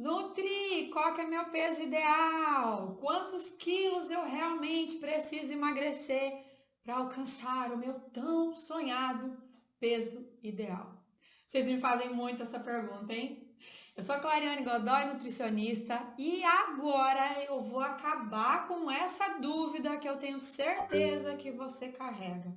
Nutri, qual que é meu peso ideal? Quantos quilos eu realmente preciso emagrecer para alcançar o meu tão sonhado peso ideal? Vocês me fazem muito essa pergunta, hein? Eu sou Clariane Godoy, nutricionista, e agora eu vou acabar com essa dúvida que eu tenho certeza que você carrega.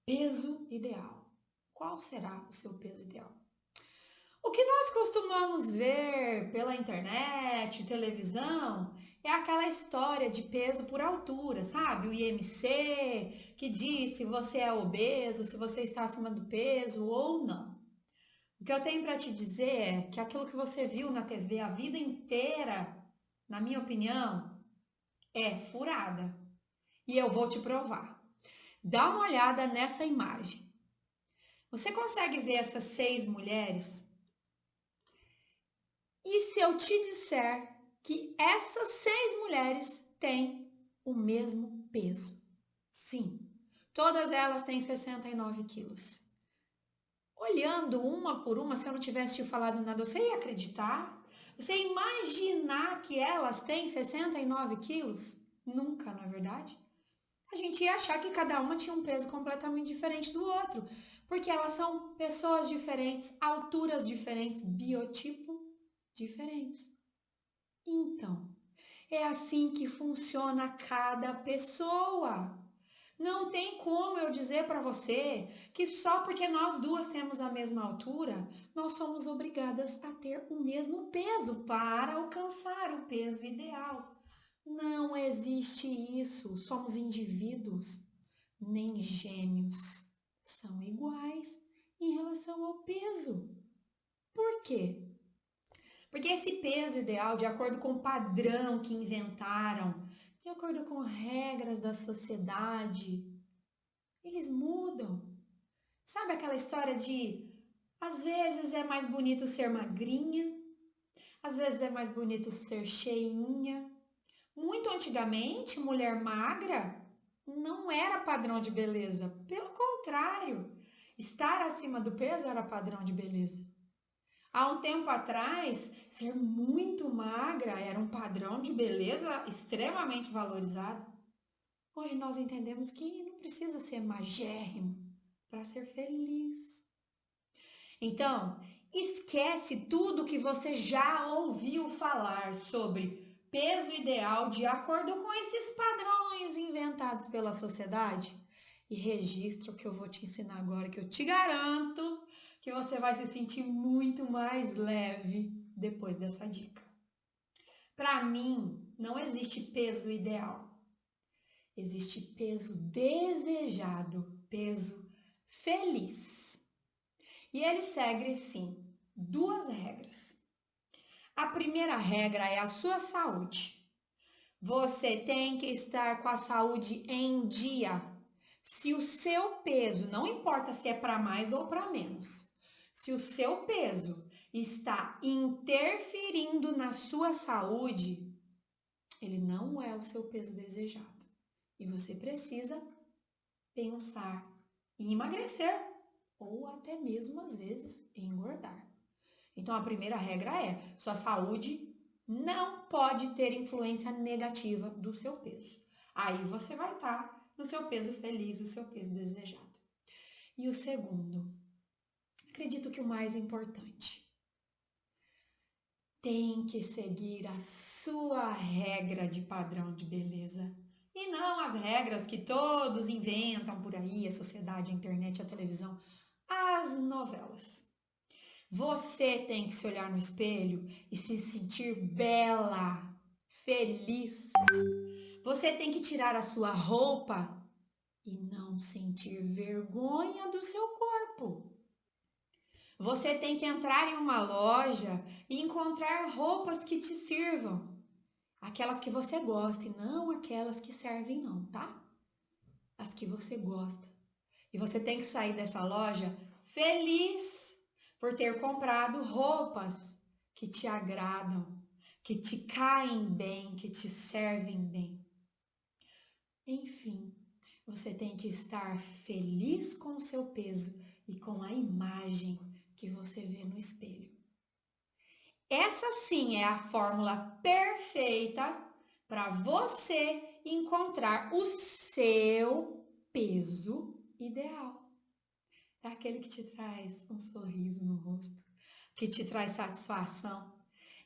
Peso ideal. Qual será o seu peso ideal? O que nós costumamos ver pela internet, televisão, é aquela história de peso por altura, sabe? O IMC, que diz se você é obeso, se você está acima do peso ou não. O que eu tenho para te dizer é que aquilo que você viu na TV a vida inteira, na minha opinião, é furada. E eu vou te provar. Dá uma olhada nessa imagem. Você consegue ver essas 6 mulheres? E se eu te disser que essas 6 mulheres têm o mesmo peso? Sim, todas elas têm 69 quilos. Olhando uma por uma, se eu não tivesse te falado nada, você ia acreditar? Você ia imaginar que elas têm 69 quilos? Nunca, não é verdade? A gente ia achar que cada uma tinha um peso completamente diferente do outro, porque elas são pessoas diferentes, alturas diferentes, biotipo diferentes. Então, é assim que funciona cada pessoa. Não tem como eu dizer para você que só porque nós duas temos a mesma altura, nós somos obrigadas a ter o mesmo peso para alcançar o peso ideal. Não existe isso. Somos indivíduos, nem gêmeos são iguais em relação ao peso. Por quê? Porque esse peso ideal, de acordo com o padrão que inventaram, de acordo com regras da sociedade, eles mudam. Sabe aquela história de às vezes é mais bonito ser magrinha, às vezes é mais bonito ser cheinha. Muito antigamente, mulher magra não era padrão de beleza. Pelo contrário, estar acima do peso era padrão de beleza. Há um tempo atrás, ser muito magra era um padrão de beleza extremamente valorizado. Hoje nós entendemos que não precisa ser magérrimo para ser feliz. Então, esquece tudo que você já ouviu falar sobre peso ideal de acordo com esses padrões inventados pela sociedade e registra o que eu vou te ensinar agora, que eu te garanto que você vai se sentir muito mais leve depois dessa dica. Para mim, não existe peso ideal. Existe peso desejado, peso feliz. E ele segue, sim, 2 regras. A primeira regra é a sua saúde. Você tem que estar com a saúde em dia. Se o seu peso, não importa se é para mais ou para menos, se o seu peso está interferindo na sua saúde, ele não é o seu peso desejado. E você precisa pensar em emagrecer ou até mesmo às vezes engordar. Então a primeira regra é: sua saúde não pode ter influência negativa do seu peso. Aí você vai estar no seu peso feliz, o seu peso desejado. E o segundo, acredito que o mais importante, tem que seguir a sua regra de padrão de beleza. E não as regras que todos inventam por aí, a sociedade, a internet, a televisão, as novelas. Você tem que se olhar no espelho e se sentir bela, feliz. Você tem que tirar a sua roupa e não sentir vergonha do seu corpo. Você tem que entrar em uma loja e encontrar roupas que te sirvam. Aquelas que você gosta e não aquelas que servem não, tá? As que você gosta. E você tem que sair dessa loja feliz por ter comprado roupas que te agradam, que te caem bem, que te servem bem. Enfim, você tem que estar feliz com o seu peso e com a imagem que você vê no espelho. Essa sim é a fórmula perfeita para você encontrar o seu peso ideal. É aquele que te traz um sorriso no rosto, que te traz satisfação.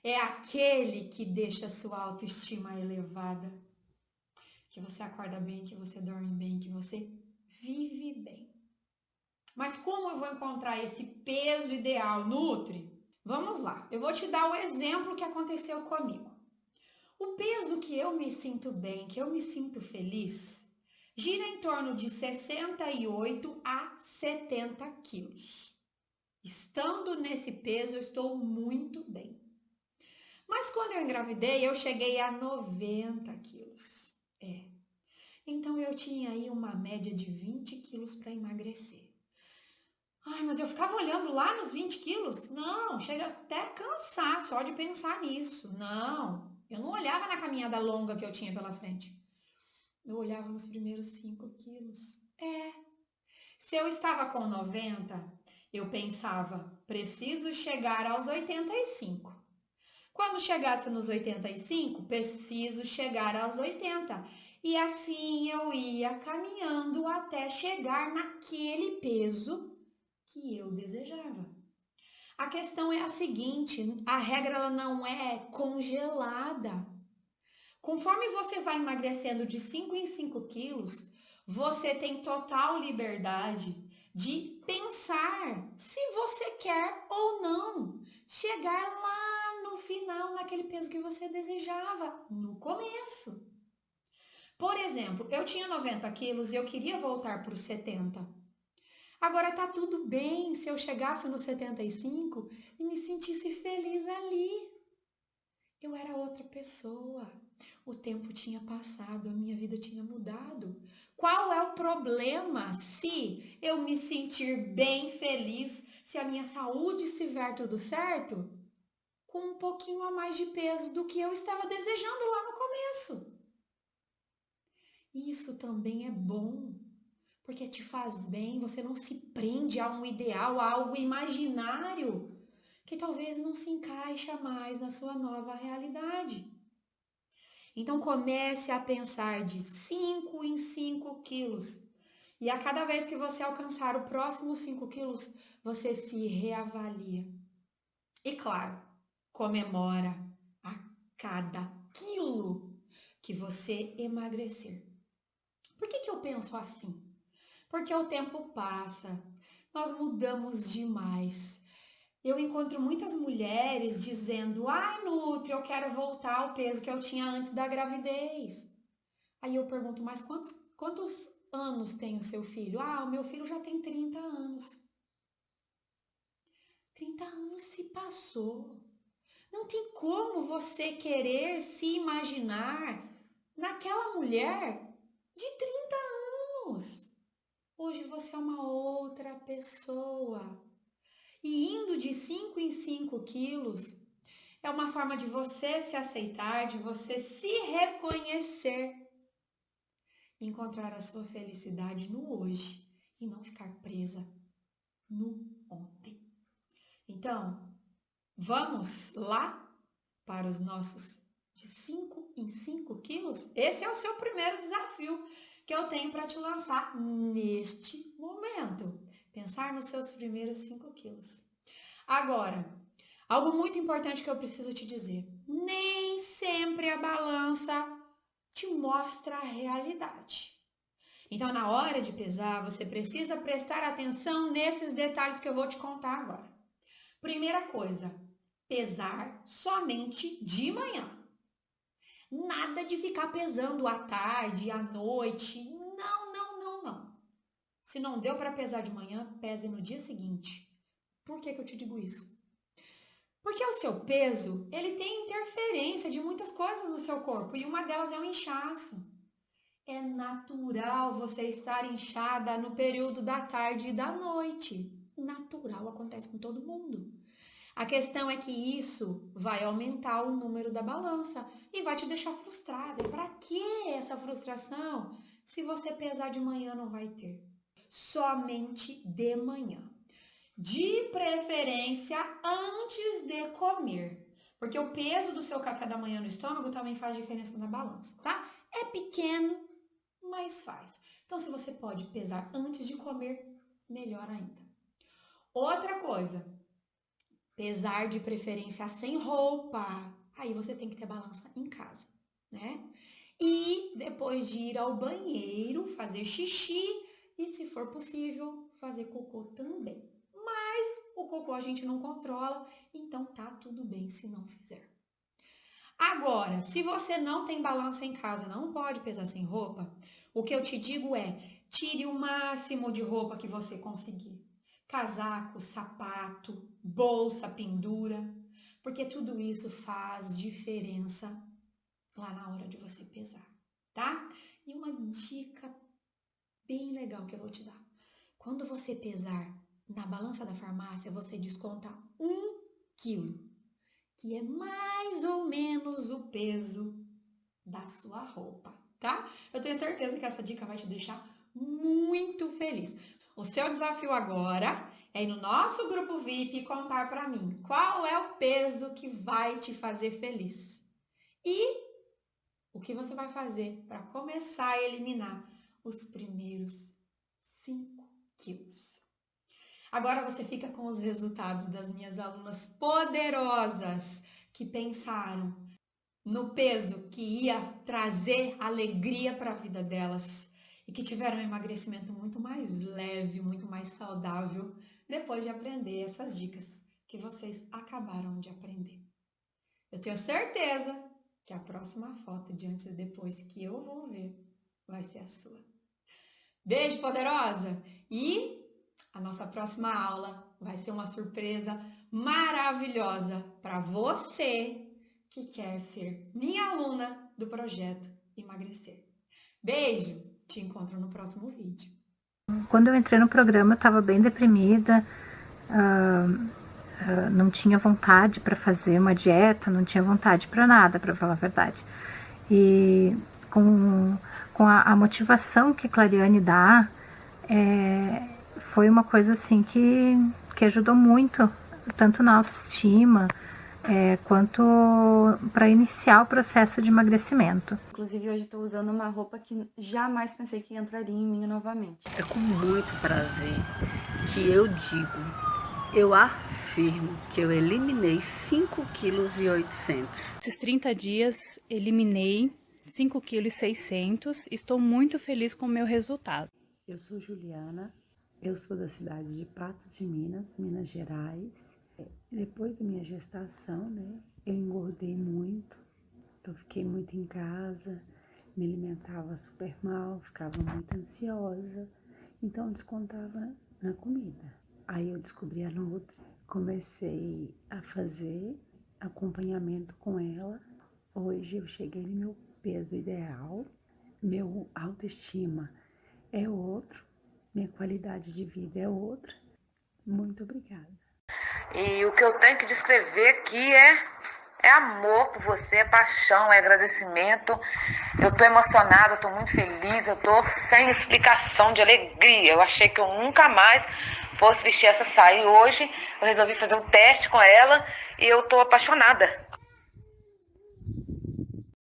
É aquele que deixa a sua autoestima elevada, que você acorda bem, que você dorme bem, que você vive bem. Mas como eu vou encontrar esse peso ideal, Nutri? Vamos lá, eu vou te dar o exemplo que aconteceu comigo. O peso que eu me sinto bem, que eu me sinto feliz, gira em torno de 68 a 70 quilos. Estando nesse peso, eu estou muito bem. Mas quando eu engravidei, eu cheguei a 90 quilos. Então eu tinha aí uma média de 20 quilos para emagrecer. Ai, mas eu ficava olhando lá nos 20 quilos? Não, chega até a cansar só de pensar nisso. Não, eu não olhava na caminhada longa que eu tinha pela frente. Eu olhava nos primeiros 5 quilos. Se eu estava com 90, eu pensava, preciso chegar aos 85. Quando chegasse nos 85, preciso chegar aos 80. E assim eu ia caminhando até chegar naquele peso que eu desejava. A questão é a seguinte, a regra ela não é congelada. Conforme você vai emagrecendo de 5 em 5 quilos, você tem total liberdade de pensar se você quer ou não chegar lá no final, naquele peso que você desejava no começo. Por exemplo, eu tinha 90 quilos e eu queria voltar para os 70. Agora tá tudo bem se eu chegasse nos 75 e me sentisse feliz ali. Eu era outra pessoa. O tempo tinha passado, a minha vida tinha mudado. Qual é o problema se eu me sentir bem feliz, se a minha saúde estiver tudo certo, com um pouquinho a mais de peso do que eu estava desejando lá no começo? Isso também é bom, porque te faz bem, você não se prende a um ideal, a algo imaginário, que talvez não se encaixa mais na sua nova realidade. Então comece a pensar de 5 em 5 quilos. E a cada vez que você alcançar o próximo 5 quilos, você se reavalia. E claro, comemora a cada quilo que você emagrecer. Por que eu penso assim? Porque o tempo passa, nós mudamos demais. Eu encontro muitas mulheres dizendo: ai, Nutri, eu quero voltar ao peso que eu tinha antes da gravidez. Aí eu pergunto: mas quantos anos tem o seu filho? Ah, o meu filho já tem 30 anos. 30 anos se passou. Não tem como você querer se imaginar naquela mulher de 30 anos. Hoje você é uma outra pessoa. E indo de 5 em 5 quilos é uma forma de você se aceitar, de você se reconhecer, encontrar a sua felicidade no hoje e não ficar presa no ontem. Então, vamos lá para os nossos de 5 em 5 quilos? Esse é o seu primeiro desafio que eu tenho para te lançar neste momento. Pensar nos seus primeiros 5 quilos. Agora, algo muito importante que eu preciso te dizer. Nem sempre a balança te mostra a realidade. Então, na hora de pesar, você precisa prestar atenção nesses detalhes que eu vou te contar agora. Primeira coisa, pesar somente de manhã. Nada de ficar pesando à tarde, à noite. Não, não, não, não. Se não deu para pesar de manhã, pese no dia seguinte. Por que eu te digo isso? Porque o seu peso, ele tem interferência de muitas coisas no seu corpo e uma delas é o inchaço. É natural você estar inchada no período da tarde e da noite. Natural, acontece com todo mundo. A questão é que isso vai aumentar o número da balança e vai te deixar frustrada. E para que essa frustração se você pesar de manhã não vai ter? Somente de manhã. De preferência antes de comer. Porque o peso do seu café da manhã no estômago também faz diferença na balança, tá? É pequeno, mas faz. Então, se você pode pesar antes de comer, melhor ainda. Outra coisa, pesar de preferência sem roupa. Aí você tem que ter balança em casa, né? E depois de ir ao banheiro, fazer xixi e, se for possível, fazer cocô também. Mas o cocô a gente não controla, então tá tudo bem se não fizer. Agora, se você não tem balança em casa, não pode pesar sem roupa, o que eu te digo é, tire o máximo de roupa que você conseguir. Casaco, sapato, bolsa, pendura, porque tudo isso faz diferença lá na hora de você pesar, tá? E uma dica bem legal que eu vou te dar. Quando você pesar na balança da farmácia, você desconta 1 quilo, que é mais ou menos o peso da sua roupa, tá? Eu tenho certeza que essa dica vai te deixar muito feliz. O seu desafio agora é ir no nosso grupo VIP e contar para mim qual é o peso que vai te fazer feliz. E o que você vai fazer para começar a eliminar os primeiros 5 quilos. Agora você fica com os resultados das minhas alunas poderosas que pensaram no peso que ia trazer alegria para a vida delas e que tiveram um emagrecimento muito mais leve, muito mais saudável depois de aprender essas dicas que vocês acabaram de aprender. Eu tenho certeza que a próxima foto de antes e depois que eu vou ver vai ser a sua. Beijo, poderosa! E a nossa próxima aula vai ser uma surpresa maravilhosa para você que quer ser minha aluna do projeto Emagrecer. Beijo! Te encontro no próximo vídeo. Quando eu entrei no programa, eu estava bem deprimida, não tinha vontade para fazer uma dieta, não tinha vontade para nada, para falar a verdade. E com a motivação que Clariane dá, foi uma coisa assim que ajudou muito, tanto na autoestima, quanto para iniciar o processo de emagrecimento. Inclusive, hoje estou usando uma roupa que jamais pensei que entraria em mim novamente. É com muito prazer que eu digo, eu afirmo que eu eliminei 5,8 kg. Esses 30 dias, eliminei 5,6 kg. Estou muito feliz com o meu resultado. Eu sou Juliana, eu sou da cidade de Patos de Minas, Minas Gerais. Depois da minha gestação, né, eu engordei muito, eu fiquei muito em casa, me alimentava super mal, ficava muito ansiosa, então eu descontava na comida. Aí eu descobri a Nutri, comecei a fazer acompanhamento com ela. Hoje eu cheguei no meu peso ideal, meu autoestima é outro, minha qualidade de vida é outra. Muito obrigada. E o que eu tenho que descrever aqui é amor por você, é paixão, é agradecimento. Eu tô emocionada, eu tô muito feliz, eu tô sem explicação de alegria. Eu achei que eu nunca mais fosse vestir essa saia. E hoje eu resolvi fazer um teste com ela e eu tô apaixonada.